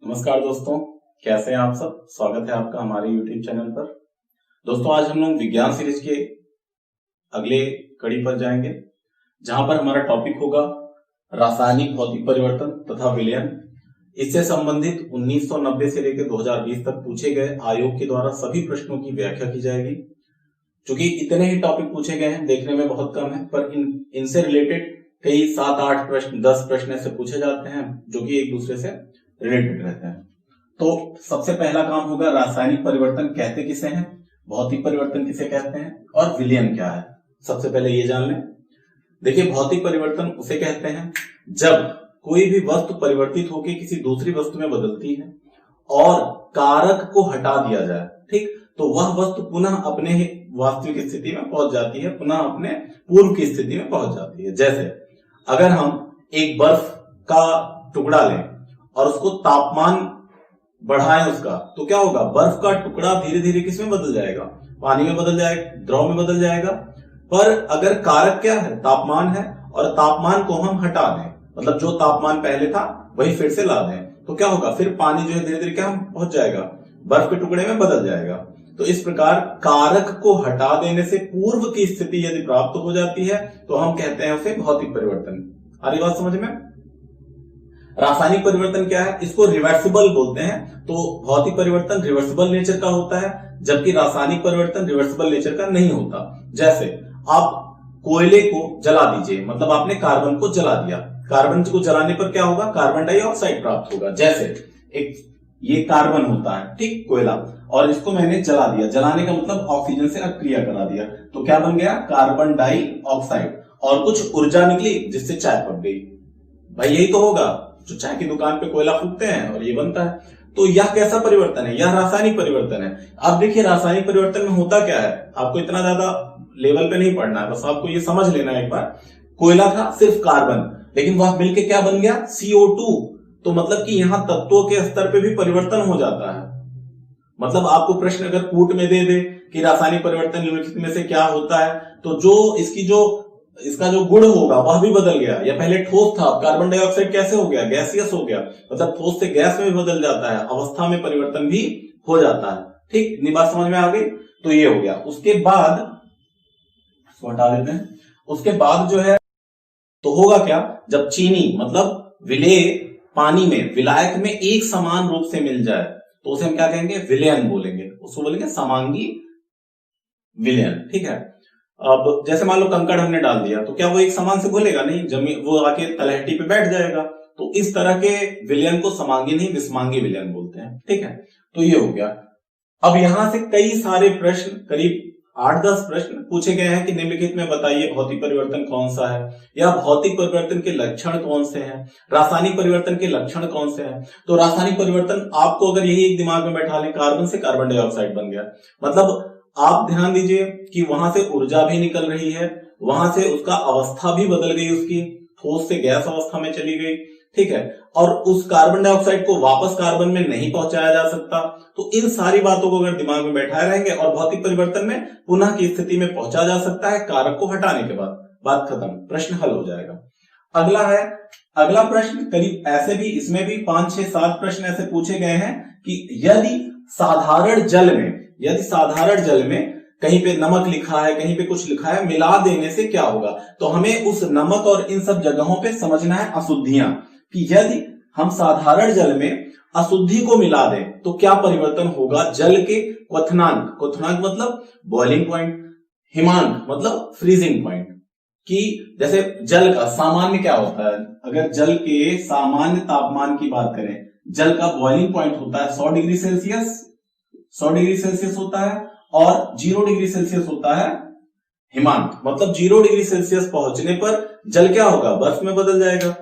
नमस्कार दोस्तों, कैसे हैं आप सब। स्वागत है आपका हमारे YouTube चैनल पर। दोस्तों, आज हम लोग विज्ञान सीरीज के अगले कड़ी पर जाएंगे, जहां पर हमारा टॉपिक होगा रासायनिक भौतिक परिवर्तन तथा विलयन। इससे संबंधित 1990 से लेकर 2020 तक पूछे गए आयोग के द्वारा सभी प्रश्नों की व्याख्या की जाएगी। चूंकि इतने ही टॉपिक पूछे गए हैं, देखने में बहुत कम है, पर इनसे रिलेटेड कई 7-8 प्रश्न, 10 प्रश्न ऐसे पूछे जाते हैं जो कि एक दूसरे से रिलेटेड रहते हैं। तो सबसे पहला काम होगा रासायनिक परिवर्तन कहते किसे हैं, भौतिक परिवर्तन किसे कहते हैं और विलयन क्या है। सबसे पहले ये जान लें। देखिए, भौतिक परिवर्तन उसे कहते हैं जब कोई भी वस्तु परिवर्तित होकर किसी दूसरी वस्तु में बदलती है और कारक को हटा दिया जाए, ठीक, तो वह वस्तु पुनः अपने ही वास्तविक स्थिति में पहुंच जाती है, पुनः अपने पूर्व की स्थिति में पहुंच जाती है। जैसे अगर हम एक बर्फ का टुकड़ा लें और उसको तापमान बढ़ाएं उसका, तो क्या होगा, बर्फ का टुकड़ा धीरे धीरे किसमें बदल जाएगा, पानी में बदल जाएगा, द्रव में बदल जाएगा। पर अगर कारक क्या है, तापमान है, और तापमान को हम हटा दें, मतलब जो तापमान पहले था वही फिर से ला दें, तो क्या होगा, फिर पानी जो है धीरे धीरे क्या पहुंच जाएगा, बर्फ के टुकड़े में बदल जाएगा। तो इस प्रकार कारक को हटा देने से पूर्व की स्थिति यदि प्राप्त हो जाती है तो हम कहते हैं उसे भौतिक परिवर्तन। आ रही बात समझ में। रासायनिक परिवर्तन क्या है, इसको रिवर्सिबल बोलते हैं। तो भौतिक परिवर्तन रिवर्सिबल नेचर का होता है, जबकि रासायनिक परिवर्तन रिवर्सिबल नेचर का नहीं होता। जैसे आप कोयले को जला दीजिए, मतलब आपने कार्बन को जला दिया, कार्बन को जलाने पर क्या होगा, कार्बन डाइऑक्साइड प्राप्त होगा। जैसे एक ये कार्बन होता है, ठीक, कोयला, और इसको मैंने जला दिया, जलाने का मतलब ऑक्सीजन से अक्रिया करा दिया, तो क्या बन गया, कार्बन डाइऑक्साइड, और कुछ ऊर्जा निकली जिससे चाय पक गई। भाई यही तो होगा, जो चाय की दुकान पे कोयला फूकते हैं और ये बनता है। तो यह कैसा परिवर्तन है, यह रासायनिक परिवर्तन है। अब देखिए, रासायनिक परिवर्तन में होता क्या है, आपको इतना ज्यादा लेवल पे नहीं पढ़ना है, बस आपको ये समझ लेना है एक बार। कोयला था सिर्फ कार्बन, लेकिन वह मिलके क्या बन गया, CO2। तो मतलब कि यहां तत्वों के स्तर पे भी परिवर्तन हो जाता है। मतलब आपको प्रश्न अगर कूट में दे दे कि रासायनिक परिवर्तन निम्नलिखित में से क्या होता है, तो इसका जो गुण होगा वह भी बदल गया। या पहले ठोस था, कार्बन डाइऑक्साइड कैसे हो गया, गैसियस हो गया, मतलब ठोस से गैस में भी बदल जाता है, अवस्था में परिवर्तन भी हो जाता है। ठीक, इतनी बात समझ में आ गई। तो ये हो गया। उसके बाद इसको हटा देते हैं। उसके बाद जो है तो होगा क्या, जब चीनी मतलब विलेय पानी में विलायक में एक समान रूप से मिल जाए तो उसे हम क्या कहेंगे, विलयन बोलेंगे, उसको बोलेंगे समांगी विलयन। ठीक है। अब जैसे मान लो कंकड़ हमने डाल दिया, तो क्या वो एक समान से घुलेगा, नहीं, जमीन वो आके तलहटी पे बैठ जाएगा। तो इस तरह के विलयन को समांगी नहीं विस्मांगी विलयन बोलते हैं। ठीक है, तो ये हो गया। अब यहां से कई सारे प्रश्न, करीब 8-10 प्रश्न पूछे गए हैं कि निम्नलिखित में बताइए भौतिक परिवर्तन कौन सा है, या भौतिक परिवर्तन के लक्षण कौन से हैं, रासायनिक परिवर्तन के लक्षण कौन से हैं। तो रासायनिक परिवर्तन आपको अगर यही एक दिमाग में बैठा लें, कार्बन से कार्बन डाइऑक्साइड बन गया, मतलब आप ध्यान दीजिए कि वहां से ऊर्जा भी निकल रही है, वहां से उसका अवस्था भी बदल गई, उसकी ठोस से गैस अवस्था में चली गई। ठीक है, और उस कार्बन डाइऑक्साइड को वापस कार्बन में नहीं पहुंचाया जा सकता। तो इन सारी बातों को अगर दिमाग में बैठाए रहेंगे और भौतिक परिवर्तन में पुनः की स्थिति में पहुंचा जा सकता है कारक को हटाने के बाद, बात खत्म, प्रश्न हल हो जाएगा। अगला प्रश्न करीब ऐसे भी, इसमें भी 5-6-7 प्रश्न ऐसे पूछे गए हैं कि यदि साधारण जल में कहीं पे नमक लिखा है, कहीं पे कुछ लिखा है, मिला देने से क्या होगा। तो हमें उस नमक और इन सब जगहों पे समझना है अशुद्धियां, कि यदि हम साधारण जल में अशुद्धि को मिला दें तो क्या परिवर्तन होगा। जल के क्वथनांक मतलब बॉइलिंग पॉइंट, हिमांक मतलब फ्रीजिंग पॉइंट, कि जैसे जल का सामान्य क्या होता है, अगर जल के सामान्य तापमान की बात करें, जल का बॉइलिंग पॉइंट होता है 100 डिग्री सेल्सियस होता है, और 0 डिग्री सेल्सियस होता है हिमांक, मतलब 0 डिग्री सेल्सियस पहुंचने पर जल क्या होगा, बर्फ में बदल जाएगा,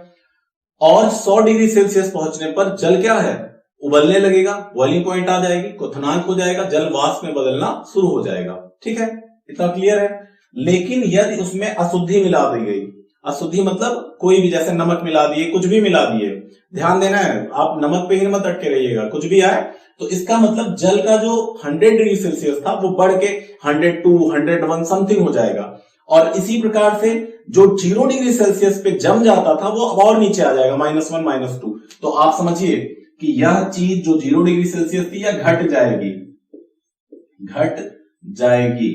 और 100 डिग्री सेल्सियस पहुंचने पर जल क्या है, उबलने लगेगा, बॉइलिंग पॉइंट आ जाएगी, क्वथनांक हो जाएगा, जल वाष्प में बदलना शुरू हो जाएगा। ठीक है, इतना क्लियर है। लेकिन यदि उसमें अशुद्धि मिला दी गई, अशुद्धि मतलब कोई भी, जैसे नमक मिला दिए, कुछ भी मिला दिए, ध्यान देना है, आप नमक पे ही मत अटके रहिएगा, कुछ भी आए तो इसका मतलब जल का जो 100 डिग्री सेल्सियस था वो बढ़ के 102, 101 समथिंग हो जाएगा, और इसी प्रकार से जो 0 डिग्री सेल्सियस पे जम जाता था वो अब और नीचे आ जाएगा, -1, -2। तो आप समझिए कि यह चीज जो 0 डिग्री सेल्सियस थी यह घट जाएगी, घट जाएगी,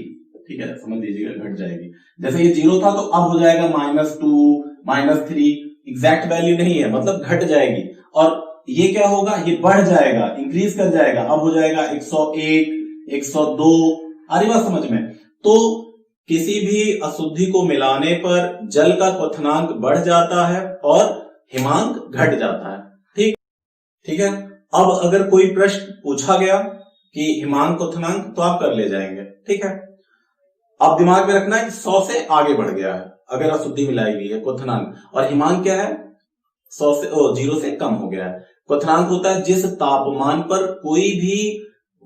ठीक है, समझ लीजिएगा घट जाएगी। जैसे ये 0 था तो अब हो जाएगा -2, -3, एग्जैक्ट वैल्यू नहीं है, मतलब घट जाएगी। और ये क्या होगा, ये बढ़ जाएगा, इंक्रीज कर जाएगा, अब हो जाएगा 101, 102। आ रही बात समझ में? तो किसी भी अशुद्धि को मिलाने पर जल का क्वथनांक बढ़ जाता है और हिमांक घट जाता है। ठीक है। अब अगर कोई प्रश्न पूछा गया कि हिमांक क्वथनांक, तो आप कर ले जाएंगे, ठीक है। अब दिमाग में रखना है 100 से आगे बढ़ गया है अगर अशुद्धि मिलाई गई है क्वथनांक, और हिमांक क्या है, 0 से कम हो गया है। क्वथनांक होता है जिस तापमान पर कोई भी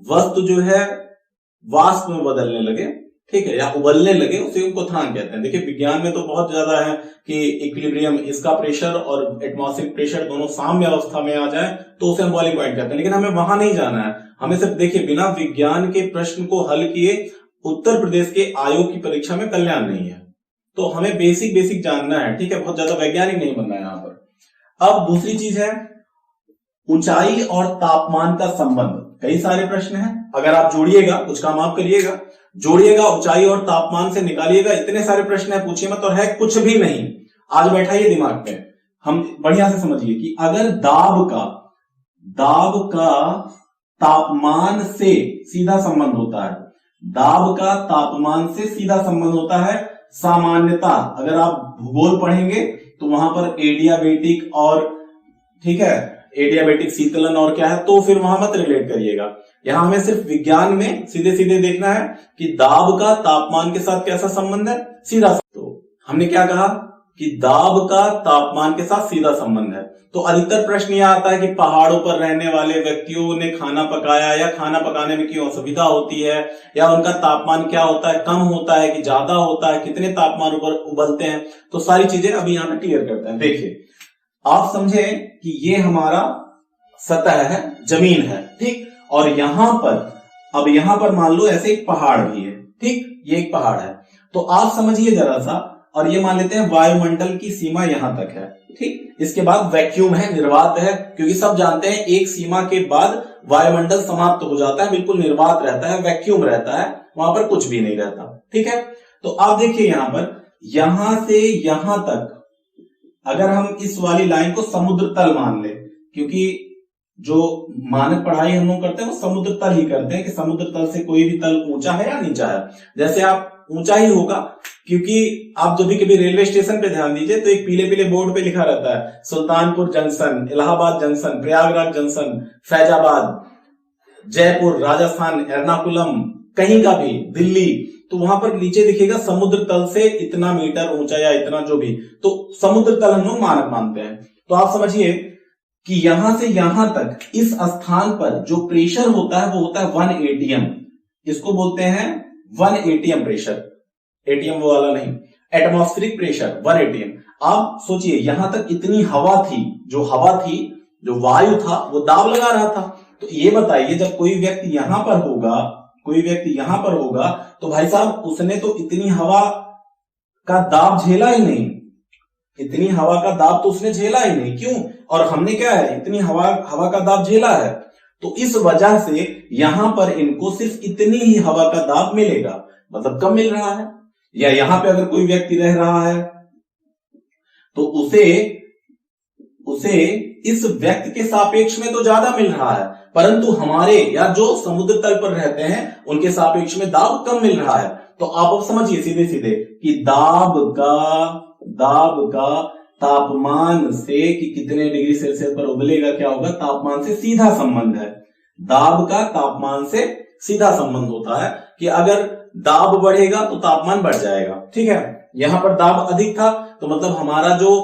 वस्तु जो है वाष्प में बदलने लगे, ठीक है, या उबलने लगे, उसे हम क्वथनांक कहते हैं। देखिए विज्ञान में तो बहुत ज्यादा है कि इक्विलिब्रियम, इसका प्रेशर और एटमॉस्फेरिक प्रेशर दोनों साम्य अवस्था में आ जाए तो उसे हम बॉइलिंग पॉइंट कहते हैं। लेकिन हमें वहां नहीं जाना है, हमें सिर्फ देखिए बिना विज्ञान के प्रश्न को हल किए उत्तर प्रदेश के आयोग की परीक्षा में कल्याण नहीं है। तो हमें बेसिक जानना है, ठीक है, बहुत ज्यादा वैज्ञानिक नहीं बनना है यहां पर। अब दूसरी चीज है ऊंचाई और तापमान का संबंध। कई सारे प्रश्न हैं, अगर आप जोड़िएगा, कुछ काम आप करिएगा, जोड़िएगा, ऊंचाई और तापमान से निकालिएगा, इतने सारे प्रश्न है, पूछिए मत, और है कुछ भी नहीं। आज बैठाइए दिमाग में, हम बढ़िया से समझिए कि अगर दाब का तापमान से सीधा संबंध होता है, दाब का तापमान से सीधा संबंध होता है। सामान्यता अगर आप भूगोल पढ़ेंगे तो वहां पर एडियाबेटिक और, ठीक है, एडियाबेटिक शीतलन और क्या है, तो फिर वहां मत रिलेट करिएगा। यहां हमें सिर्फ विज्ञान में सीधे सीधे देखना है कि दाब का तापमान के साथ कैसा संबंध है, सीधा। तो हमने क्या कहा कि दाब का तापमान के साथ सीधा संबंध है। तो अधिकतर प्रश्न यह आता है कि पहाड़ों पर रहने वाले व्यक्तियों ने खाना पकाया, या खाना पकाने में क्यों असुविधा होती है, या उनका तापमान क्या होता है, कम होता है कि ज्यादा होता है, कितने तापमान पर उबलते हैं, तो सारी चीजें अभी यहां पे क्लियर करते हैं। देखिए आप समझे कि ये हमारा सतह है, जमीन है, ठीक, और यहां पर मान लो ऐसे एक पहाड़ भी है, ठीक, ये एक पहाड़ है। तो आप समझिए जरा सा, और ये मान लेते हैं वायुमंडल की सीमा यहां तक है, ठीक, इसके बाद वैक्यूम है, निर्वात है, क्योंकि सब जानते हैं एक सीमा के बाद वायुमंडल समाप्त हो जाता है, बिल्कुल निर्वात रहता है, वैक्यूम रहता है, वहां पर कुछ भी नहीं रहता, ठीक है। तो आप देखिए यहां पर, यहां से यहां तक अगर हम इस वाली लाइन को समुद्र तल मान ले, क्योंकि जो मानक पढ़ाई हम लोग करते हैं वो समुद्र तल ही करते हैं कि समुद्र तल से कोई भी तल ऊंचा है या नीचा है। जैसे आप ऊंचा ही होगा, क्योंकि आप जब भी कभी रेलवे स्टेशन पे ध्यान दीजिए तो एक पीले पीले बोर्ड पे लिखा रहता है Sultanpur junction, Allahabad junction, Prayagraj junction, Faizabad, Jaipur, Rajasthan, Ernakulam, कहीं का भी, दिल्ली, तो वहां पर नीचे दिखेगा समुद्र तल से इतना मीटर ऊंचा या इतना जो भी, तो समुद्र तल हम लोग मानक मानते हैं। तो आप समझिए कि यहां से यहां तक इस स्थान पर जो प्रेशर होता है वो होता है 1 atm, इसको बोलते हैं 1 atm प्रेशर, एटीएम वो वाला नहीं, एटमॉस्फेरिक प्रेशर 1 atm। आप सोचिए यहां तक इतनी हवा थी, जो वायु था वो दाब लगा रहा था। तो ये बताइए जब कोई व्यक्ति यहां पर होगा तो भाई साहब उसने तो इतनी हवा का दाब झेला ही नहीं, इतनी हवा का दाब तो उसने झेला ही नहीं। क्यों? और हमने क्या है, इतनी हवा का दाब झेला है, तो इस वजह से यहां पर इनको सिर्फ इतनी ही हवा का दाब मिलेगा, मतलब कम मिल रहा है। या यहां पे अगर कोई व्यक्ति रह रहा है तो उसे इस व्यक्ति के सापेक्ष में तो ज्यादा मिल रहा है, परंतु हमारे या जो समुद्र तल पर रहते हैं उनके सापेक्ष में दाब कम मिल रहा है। तो आप अब समझिए सीधे सीधे कि दाब का तापमान से कि कितने डिग्री सेल्सियस पर उबलेगा क्या होगा, तापमान से सीधा संबंध है। दाब का तापमान से सीधा संबंध होता है कि अगर दाब बढ़ेगा तो तापमान बढ़ जाएगा, ठीक है। यहां पर दाब अधिक था तो मतलब हमारा जो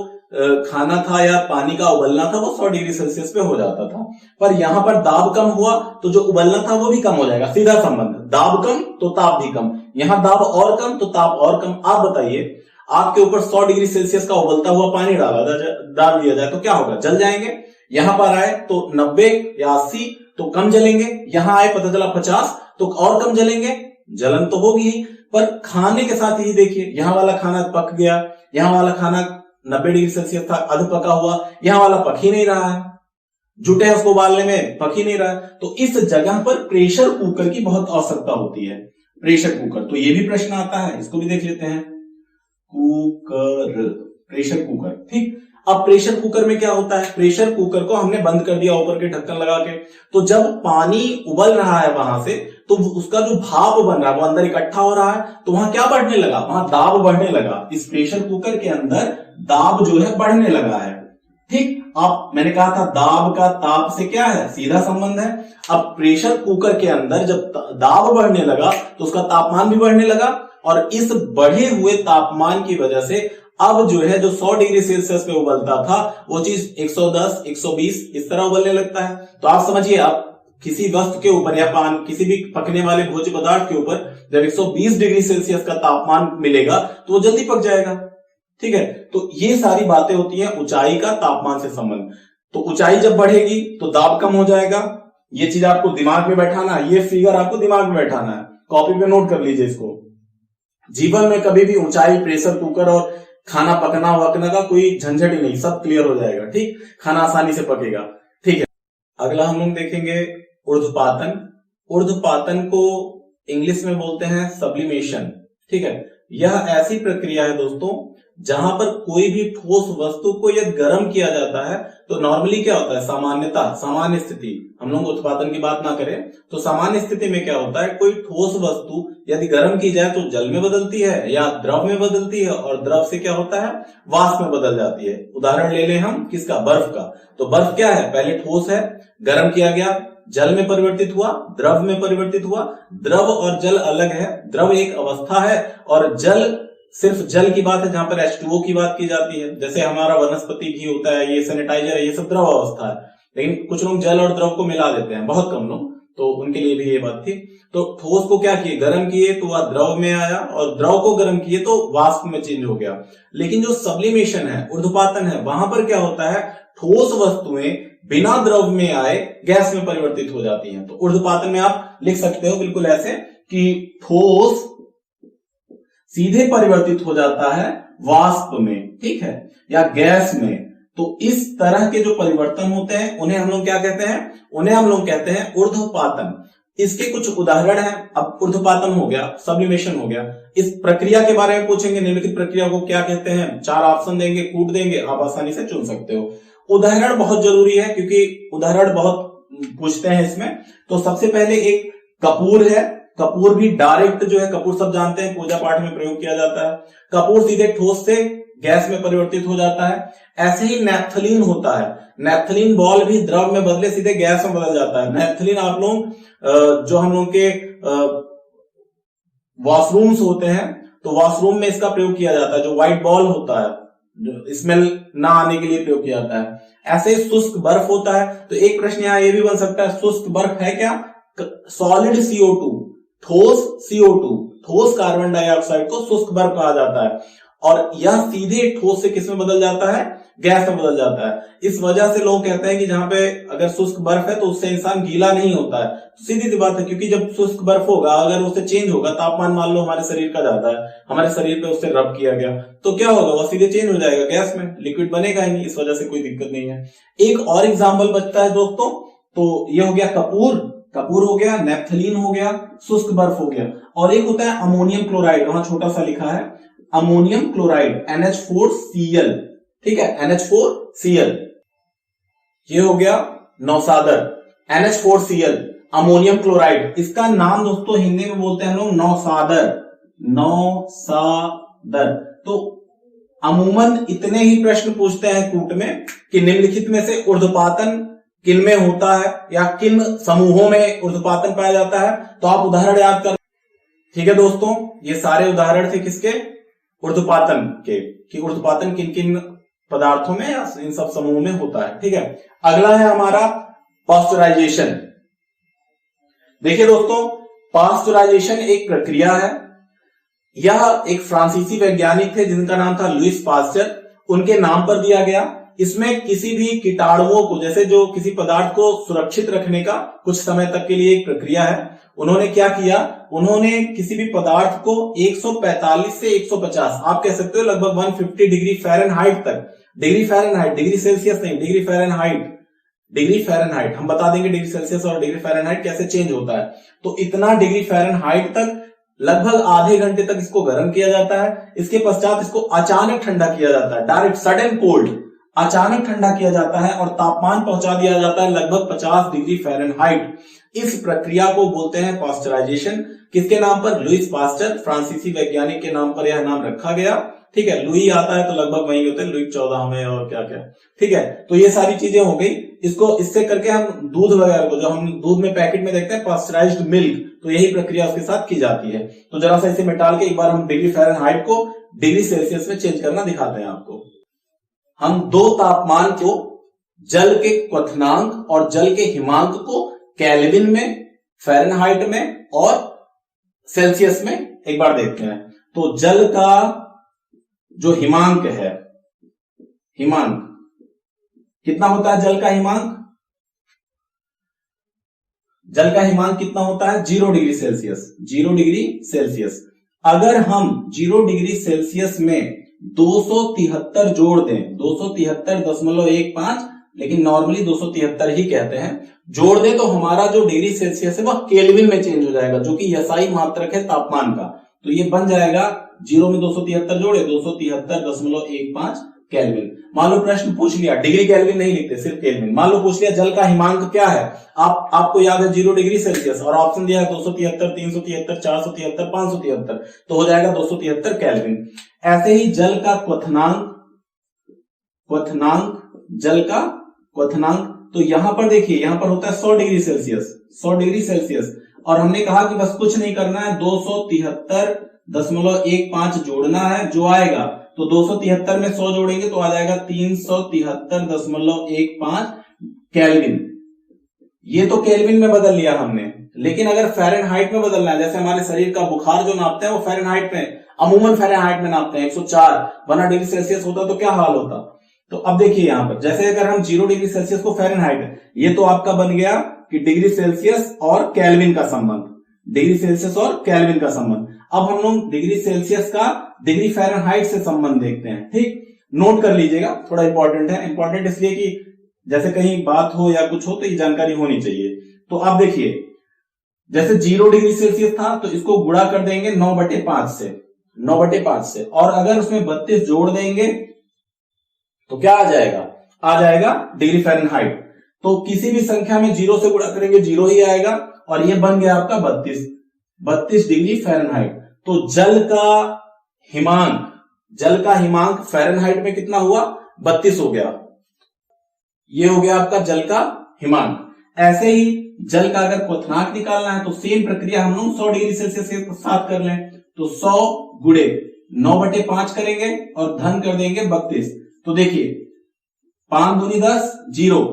खाना था या पानी का उबलना था वो 100 डिग्री सेल्सियस पे हो जाता था, पर यहां पर दाब कम हुआ तो जो उबलना था वो भी कम हो जाएगा, सीधा संबंध। दाब कम तो ताप भी कम, यहां दाब और कम तो ताप और कम। आप बताइए आपके ऊपर 100 डिग्री सेल्सियस का उबलता हुआ पानी डाल दिया जाए तो क्या होगा, जल जाएंगे। यहां पर आए तो 90 या 80 तो कम जलेंगे, यहां आए पता चला 50 तो और कम जलेंगे, जलन तो होगी ही। पर खाने के साथ ही देखिए, यहां वाला खाना पक गया, यहां वाला खाना 90 डिग्री सेल्सियस था, अध पका हुआ, यहां वाला पक ही नहीं रहा है, जुटे हैं उसको उबालने में, पक ही नहीं रहा। तो इस जगह पर प्रेशर कुकर की बहुत आवश्यकता होती है। प्रेशर कुकर, तो ये भी प्रश्न आता है, इसको भी देख लेते हैं। कुकर, प्रेशर कुकर, ठीक। अब प्रेशर कुकर में क्या होता है, प्रेशर कुकर को हमने बंद कर दिया ऊपर के ढक्कन लगा के, तो जब पानी उबल रहा है वहां से, तो उसका जो भाप बन रहा है वो अंदर इकट्ठा हो रहा है, तो वहां क्या बढ़ने लगा, वहां दाब बढ़ने लगा। इस प्रेशर कुकर के अंदर दाब जो है बढ़ने लगा है, ठीक। अब मैंने कहा था दाब का ताप से क्या है, सीधा संबंध है। अब प्रेशर कुकर के अंदर जब दाब बढ़ने लगा तो उसका तापमान भी बढ़ने लगा, और इस बढ़े हुए तापमान की वजह से अब जो है जो 100 डिग्री सेल्सियस पे उबलता था वो चीज 110, 120 इस तरह उबलने लगता है। तो आप समझिए, आप किसी वस्तु के ऊपर या किसी भी पकने वाले भोज्य पदार्थ के ऊपर जब 120 डिग्री सेल्सियस का तापमान मिलेगा तो वो जल्दी पक जाएगा, ठीक है। तो ये सारी बातें होती हैं ऊंचाई का तापमान से संबंध। तो ऊंचाई जब बढ़ेगी तो दाब कम हो जाएगा। ये चीज आपको दिमाग में बैठाना है, ये फिगर आपको दिमाग में बैठाना है, कॉपी पे नोट कर लीजिए इसको। जीवन में कभी भी ऊंचाई, प्रेशर कुकर और खाना पकना वकना का कोई झंझट ही नहीं, सब क्लियर हो जाएगा, ठीक। खाना आसानी से पकेगा, ठीक है। अगला हम लोग देखेंगे ऊर्ध्वपातन। ऊर्ध्वपातन को इंग्लिश में बोलते हैं सब्लिमेशन, ठीक है। यह ऐसी प्रक्रिया है दोस्तों जहां पर कोई भी ठोस वस्तु को यदि गर्म किया जाता है तो नॉर्मली क्या होता है, सामान्य स्थिति, हम लोग उत्पादन की बात ना करें तो सामान्य स्थिति में क्या होता है, कोई ठोस वस्तु यदि गर्म की जाए तो जल में बदलती है या द्रव में बदलती है, और द्रव से क्या होता है, वाष्प में बदल जाती है। उदाहरण ले लें हम किसका, बर्फ का। तो बर्फ क्या है, पहले ठोस है, गर्म किया गया, जल में परिवर्तित हुआ, द्रव में परिवर्तित हुआ। द्रव और जल अलग है, द्रव एक अवस्था है और जल सिर्फ जल की बात है जहां पर H2O की बात की जाती है। जैसे हमारा वनस्पति घी होता है, ये सैनिटाइजर है, ये सब द्रव अवस्था है। लेकिन कुछ लोग जल और द्रव को मिला देते हैं, बहुत कम लोग, तो उनके लिए भी ये बात थी। तो ठोस को क्या किए, गर्म किए तो वह द्रव में आया, और द्रव को गर्म किए तो वाष्प में चेंज हो गया। लेकिन जो सब्लिमेशन है, ऊर्ध्वपातन है, वहां पर क्या होता है, ठोस वस्तुएं बिना द्रव में आए गैस में परिवर्तित हो जाती हैं। तो ऊर्ध्वपातन में आप लिख सकते हो बिल्कुल ऐसे कि ठोस सीधे परिवर्तित हो जाता है वाष्प में, ठीक है, या गैस में। तो इस तरह के जो परिवर्तन होते हैं उन्हें हम लोग क्या कहते हैं, उन्हें हम लोग कहते हैं ऊर्ध्वपातन। इसके कुछ उदाहरण हैं। अब ऊर्ध्वपातन हो गया, सब्लिमेशन हो गया। इस प्रक्रिया के बारे में पूछेंगे, निम्नलिखित प्रक्रिया को क्या कहते हैं, 4 ऑप्शन देंगे, कूट देंगे, आप आसानी से चुन सकते हो। उदाहरण बहुत जरूरी है क्योंकि उदाहरण बहुत पूछते हैं इसमें। तो सबसे पहले एक कपूर है। कपूर भी डायरेक्ट जो है, कपूर सब जानते हैं, पूजा पाठ में प्रयोग किया जाता है। कपूर सीधे ठोस से गैस में परिवर्तित हो जाता है। ऐसे ही नैप्थलीन होता है। नैप्थलीन बॉल भी द्रव में बदले सीधे गैस में बदल जाता है। नैप्थलीन आप लोग जो हम लोग के वॉशरूम्स होते हैं तो वॉशरूम में इसका प्रयोग किया जाता है। जो व्हाइट बॉल होता है, जो स्मेल ना आने के लिए प्रयोग किया जाता है। ऐसे ही शुष्क बर्फ होता है। तो एक प्रश्न यहाँ ये भी बन सकता है, शुष्क बर्फ है क्या, सॉलिड CO2, ठोस CO2, ठोस कार्बन डाइऑक्साइड को शुष्क बर्फ कहा जाता है, और यह सीधे ठोस से किस में बदल जाता है, गैस में बदल जाता है। इस वजह से लोग कहते हैं कि जहां पे अगर शुष्क बर्फ है तो उससे इंसान गीला नहीं होता है। सीधी सी बात है, क्योंकि जब शुष्क बर्फ होगा, अगर उससे चेंज होगा तापमान, मान लो हमारे शरीर का जाता है, हमारे शरीर पे उससे रब किया गया, तो क्या होगा, वह सीधे चेंज हो जाएगा गैस में, लिक्विड बनेगा ही नहीं। इस वजह से कोई दिक्कत नहीं है। एक और एग्जाम्पल बचता है दोस्तों, तो ये हो गया कपूर हो गया, नैप्थलीन हो गया, शुष्क बर्फ हो गया, और एक होता है अमोनियम क्लोराइड। वहां छोटा सा लिखा है अमोनियम क्लोराइड, NH4Cl, ठीक है, NH4Cl। ये हो गया नौसादर, NH4Cl, अमोनियम क्लोराइड। इसका नाम दोस्तों हिंदी में बोलते हैं हम लोग नौसादर। तो अमूमन इतने ही प्रश्न पूछते हैं कूट में कि निम्नलिखित में से ऊर्ध्वपातन किन में होता है या किन समूहों में ऊर्ध्वपातन पाया जाता है। तो आप उदाहरण याद कर, ठीक है दोस्तों, ये सारे उदाहरण थे किसके, ऊर्ध्वपातन के, कि ऊर्ध्वपातन किन किन पदार्थों में या इन सब समूहों में होता है, ठीक है। अगला है हमारा पास्चुराइजेशन। देखिए दोस्तों, पास्चुराइजेशन एक प्रक्रिया है। यह एक फ्रांसीसी वैज्ञानिक थे जिनका नाम था लुईस पास्चर, उनके नाम पर दिया गया। इसमें किसी भी कीटाणुओं को, जैसे जो किसी पदार्थ को सुरक्षित रखने का कुछ समय तक के लिए एक प्रक्रिया है, उन्होंने क्या किया, उन्होंने किसी भी पदार्थ को 145 से 150, आप कह सकते हो लगभग 150 डिग्री फ़ारेनहाइट तक, डिग्री फ़ारेनहाइट, डिग्री सेल्सियस नहीं, डिग्री फ़ारेनहाइट, डिग्री फ़ारेनहाइट, हम बता देंगे डिग्री सेल्सियस और डिग्री फ़ारेनहाइट कैसे चेंज होता है। तो इतना डिग्री फ़ारेनहाइट तक लगभग आधे घंटे तक इसको गर्म किया जाता है। इसके पश्चात इसको अचानक ठंडा किया जाता है, डायरेक्ट सडन कोल्ड, अचानक ठंडा किया जाता है और तापमान पहुंचा दिया जाता है लगभग 50 डिग्री फ़ारेनहाइट। इस प्रक्रिया को बोलते हैं पास्चराइजेशन। किसके नाम पर? लुईस पास्चर, फ्रांसीसी वैज्ञानिक के नाम पर यह नाम रखा गया। ठीक है, लुई आता है तो लगभग वही होते हैं, लुई 14 में और क्या क्या। ठीक है, तो ये सारी चीजें हो गई। इसको इससे करके हम दूध वगैरह को, जो हम दूध में पैकेट में देखते हैं पास्चराइज्ड मिल्क, तो यही प्रक्रिया उसके साथ की जाती है। तो जरा सा इसे मिटाल के एक बार हम डिग्री फ़ारेनहाइट को डिग्री सेल्सियस में चेंज करना दिखाते हैं आपको। हम दो तापमान को, जल के क्वथनांक और जल के हिमांक को केल्विन में, फ़ारेनहाइट में और सेल्सियस में एक बार देखते हैं। तो जल का जो हिमांक है, हिमांक कितना होता है? जल का हिमांक, जल का हिमांक कितना होता है? 0 डिग्री सेल्सियस। 0 degree Celsius. अगर हम 0 डिग्री सेल्सियस में 273 जोड़ दें, 273.15, लेकिन नॉर्मली 273 ही कहते हैं, जोड़ दें, तो हमारा जो डिग्री सेल्सियस है वह केल्विन में चेंज हो जाएगा, जो कि एसआई मात्रक है तापमान का। तो ये बन जाएगा 0 में 273 जोड़े 273.15 केल्विन। मान लो प्रश्न पूछ लिया, डिग्री केल्विन नहीं लिखते, सिर्फ केल्विन। मान लो पूछ लिया जल का हिमांक क्या है, आपको याद है 0 डिग्री सेल्सियस, और ऑप्शन दिया है 273, 373, 473, 573, तो हो जाएगा 273 केल्विन। ऐसे ही जल का क्वथनांक, जल का क्वथनांक, तो यहां पर देखिए, यहां पर होता है 100 डिग्री सेल्सियस, 100 डिग्री सेल्सियस, और हमने कहा कि बस कुछ नहीं करना है, 273.15 जोड़ना है, जो आएगा तो 273 में 100 जोड़ेंगे तो आ जाएगा 373.15 केल्विन। ये तो केल्विन में बदल लिया हमने, लेकिन अगर फ़ारेनहाइट में बदलना है, जैसे हमारे शरीर का बुखार जो नापते हैं वो फ़ारेनहाइट में, अमूमन फ़ारेनहाइट में नापते हैं, 104 1 डिग्री सेल्सियस होता तो क्या हाल होता। तो अब देखिए यहां पर, जैसे अगर हम 0 डिग्री सेल्सियस को फ़ारेनहाइट, ये तो आपका बन गया कि डिग्री सेल्सियस और केल्विन का संबंध, डिग्री सेल्सियस और केल्विन का संबंध। अब हम लोग डिग्री सेल्सियस का डिग्री फ़ारेनहाइट से संबंध देखते हैं। ठीक, नोट कर लीजिएगा, थोड़ा इंपॉर्टेंट है। इंपॉर्टेंट इसलिए कि जैसे कहीं बात हो या कुछ हो तो ये जानकारी होनी चाहिए। तो आप देखिए, जैसे 0 डिग्री सेल्सियस था तो इसको गुणा कर देंगे 9/5 से, 9/5 से, और अगर उसमें 32 जोड़ देंगे तो क्या आ जाएगा? आ जाएगा डिग्री फ़ारेनहाइट। तो किसी भी संख्या में 0 से गुणा करेंगे 0 ही आएगा, और ये बन गया आपका 32 डिग्री फ़ारेनहाइट। तो जल का हिमांक फ़ारेनहाइट में कितना हुआ? 32 हो गया। ये हो गया आपका जल का हिमांक। ऐसे ही जल का अगर क्वथनांक निकालना है तो सेम प्रक्रिया हम लोग 100 डिग्री सेल्सियस के साथ कर लें। तो 100 गुणे 9/5 करेंगे और धन कर देंगे 32। तो देखिए 5 दूनी 10, 0,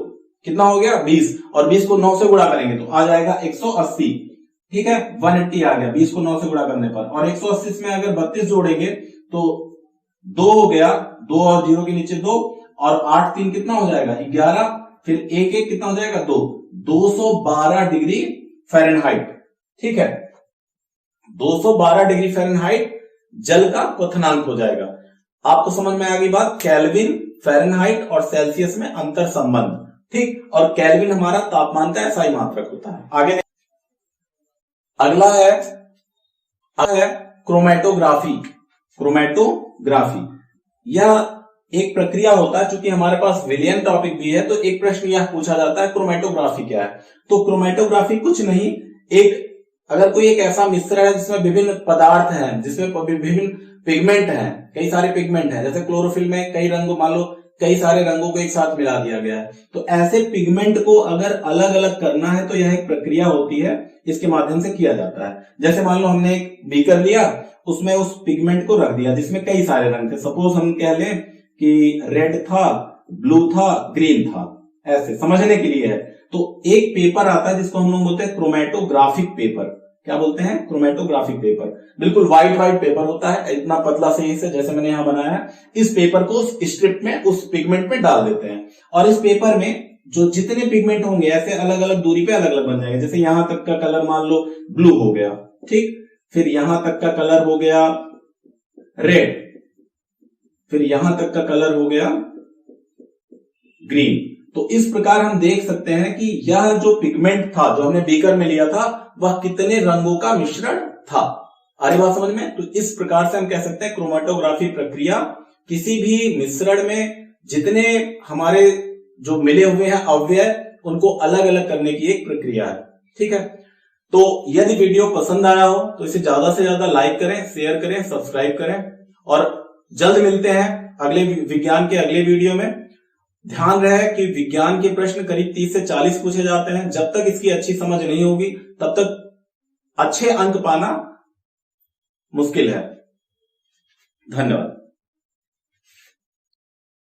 कितना हो गया? 20, और 20 को 9 से गुणा करेंगे तो आ जाएगा 180। ठीक है, 180 आ गया 20 को 9 से गुणा करने पर, और 180 में अगर 32 जोड़ेंगे तो 2 हो गया, 2 और 0 के नीचे 2, और 8 3 कितना हो जाएगा? 11, फिर 1 1 कितना हो जाएगा? 2, 212 डिग्री फ़ारेनहाइट। ठीक है, 212 डिग्री फ़ारेनहाइट जल का क्वथनांक हो जाएगा। आपको समझ में आ गई बात? केल्विन, फ़ारेनहाइट और सेल्सियस में अंतर संबंध। ठीक, और केल्विन हमारा तापमान का एसआई मात्रक होता है। आगे अगला है क्रोमेटोग्राफी। क्रोमेटोग्राफी यह एक प्रक्रिया होता है, चूंकि हमारे पास विलियन टॉपिक भी है तो एक प्रश्न यह पूछा जाता है क्रोमेटोग्राफी क्या है। तो क्रोमेटोग्राफी कुछ नहीं, अगर कोई एक ऐसा मिश्रण है जिसमें विभिन्न पदार्थ हैं, जिसमें विभिन्न पिगमेंट हैं, कई सारे पिगमेंट हैं, जैसे क्लोरोफिल में कई रंगों, मान लो कई सारे रंगों को एक साथ मिला दिया गया है, तो ऐसे पिगमेंट को अगर अलग अलग करना है तो यह एक प्रक्रिया होती है, इसके माध्यम से किया जाता है। जैसे मान लो हमने एक बीकर लिया, उसमें उस पिगमेंट को रख दिया जिसमें कई सारे रंग थे, सपोज हम कह लें कि रेड था, ब्लू था, ग्रीन था, ऐसे समझने के लिए है। तो एक पेपर आता है जिसको हम लोग बोलते हैं क्रोमेटोग्राफिक पेपर। क्या बोलते हैं? Chromatographic paper. बिल्कुल व्हाइट पेपर होता है, इतना पतला से जैसे मैंने यहां बनाया है। इस पेपर को उस स्ट्रिप में, उस पिगमेंट में डाल देते हैं, और इस पेपर में जो जितने पिगमेंट होंगे ऐसे अलग अलग दूरी पे अलग अलग बन जाएंगे। जैसे यहां तक का कलर मान लो ब्लू हो गया, ठीक, फिर यहां तक का कलर हो गया रेड, फिर यहां तक का कलर हो गया ग्रीन। तो इस प्रकार हम देख सकते हैं कि यह जो पिगमेंट था जो हमने बीकर में लिया था वह कितने रंगों का मिश्रण था। आ रही बात समझ में? तो इस प्रकार से हम कह सकते हैं क्रोमेटोग्राफी प्रक्रिया किसी भी मिश्रण में जितने हमारे जो मिले हुए हैं अवयव उनको अलग अलग करने की एक प्रक्रिया है। ठीक है, तो यदि वीडियो पसंद आया हो तो इसे ज्यादा से ज्यादा लाइक करें, शेयर करें, सब्सक्राइब करें और जल्द मिलते हैं अगले विज्ञान के अगले वीडियो में। ध्यान रहे कि विज्ञान के प्रश्न करीब 30 से 40 पूछे जाते हैं। जब तक इसकी अच्छी समझ नहीं होगी तब तक अच्छे अंक पाना मुश्किल है। धन्यवाद।